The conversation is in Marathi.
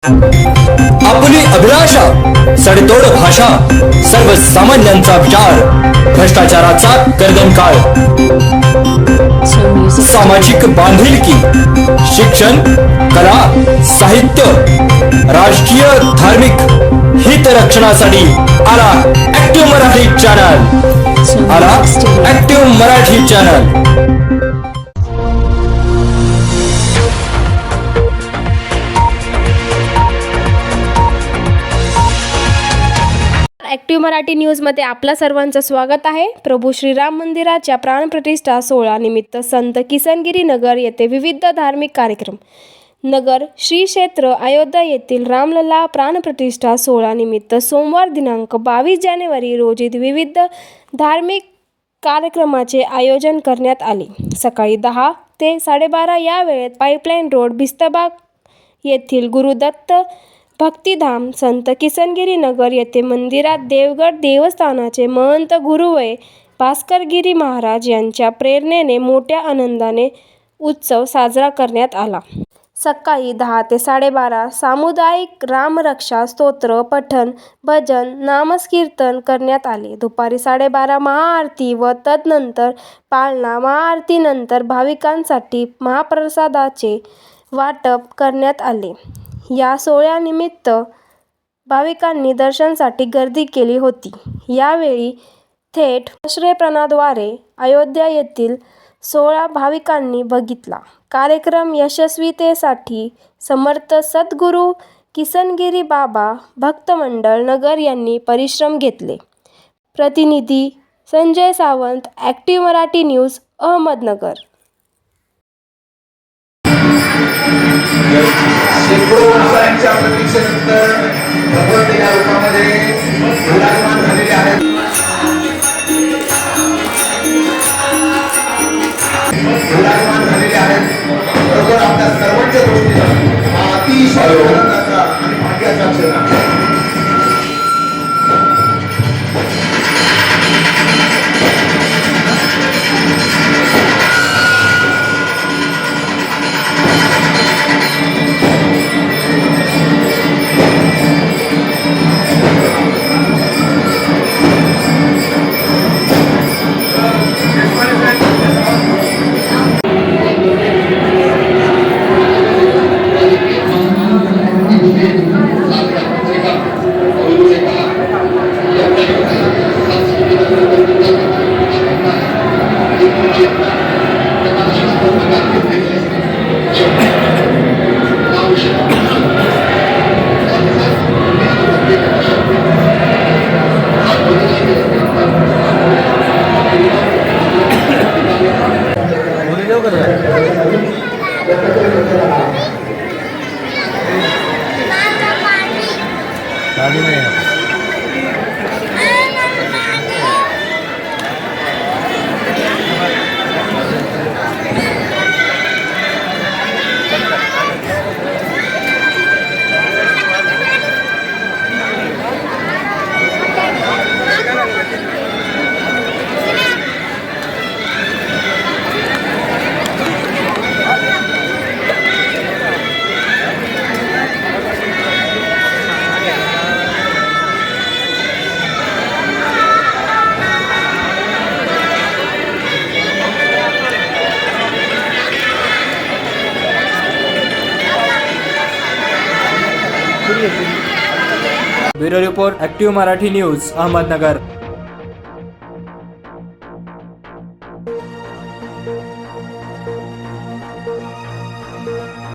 आपली अभिलाषा, सडतोड भाषा, सर्वसामान्यांचा विचार, भ्रष्टाचाराचा कर्दनकाळ, सामाजिक बांधिलकी, शिक्षण, कला, साहित्य, राजकीय, धार्मिक हित रक्षणासाठी आला ऍक्टिव्ह मराठी चॅनल, आला active Marathi channel. Active Marathi न्यूजमध्ये आपल्या सर्वांचं स्वागत आहे। प्रभू श्रीराम मंदिराच्या प्राणप्रतिष्ठा सोहळा निमित्त संत किसनगिरी नगर येथे विविध धार्मिक कार्यक्रम। नगर श्री क्षेत्र अयोध्या येथील रामलला प्राणप्रतिष्ठा सोहळा निमित्त सोमवार दिनांक 22 जानेवारी रोजी विविध धार्मिक कार्यक्रमाचे आयोजन करण्यात आले। सकाळी 10 ते 12:30 या वेळेत पाईपलाईन रोड भिस्तबाग येथील गुरुदत्त भक्तिधाम संत किसनगिरी नगर येथे मंदिरात देवगड देवस्थानाचे महंत गुरुवय भास्करगिरी महाराज यांच्या प्रेरणेने मोठ्या आनंदाने उत्सव साजरा करण्यात आला। सकाळी 10 ते 12:30 सामुदायिक रामरक्षा स्तोत्र पठण, भजन, नामकीर्तन करण्यात आले। दुपारी 12:30 महाआरती व तदनंतर पाळणा महाआरतीनंतर भाविकांसाठी महाप्रसादाचे वाटप करण्यात आले। या सोहळ्यानिमित्त भाविकांनी दर्शनासाठी गर्दी केली होती। यावेळी थेट प्रक्षेपणाद्वारे अयोध्या येथील सोहळा भाविकांनी बघितला। कार्यक्रम यशस्वीतेसाठी समर्थ सद्गुरू किसनगिरी बाबा भक्त मंडळ नगर यांनी परिश्रम घेतले। प्रतिनिधी संजय सावंत, ॲक्टिव्ह मराठी न्यूज, अहमदनगर। शेकडो वर्षांच्या प्रतीक्षेनंतर भगवंत या रूपामध्ये विराजमान झालेले आहेत। बरोबर आपल्या सर्वांच्या दृष्टीनं हा अतिशय आनंदाचा आणि भाग्याचा क्षण आहे। Bureau report, active Marathi news, Ahmednagar.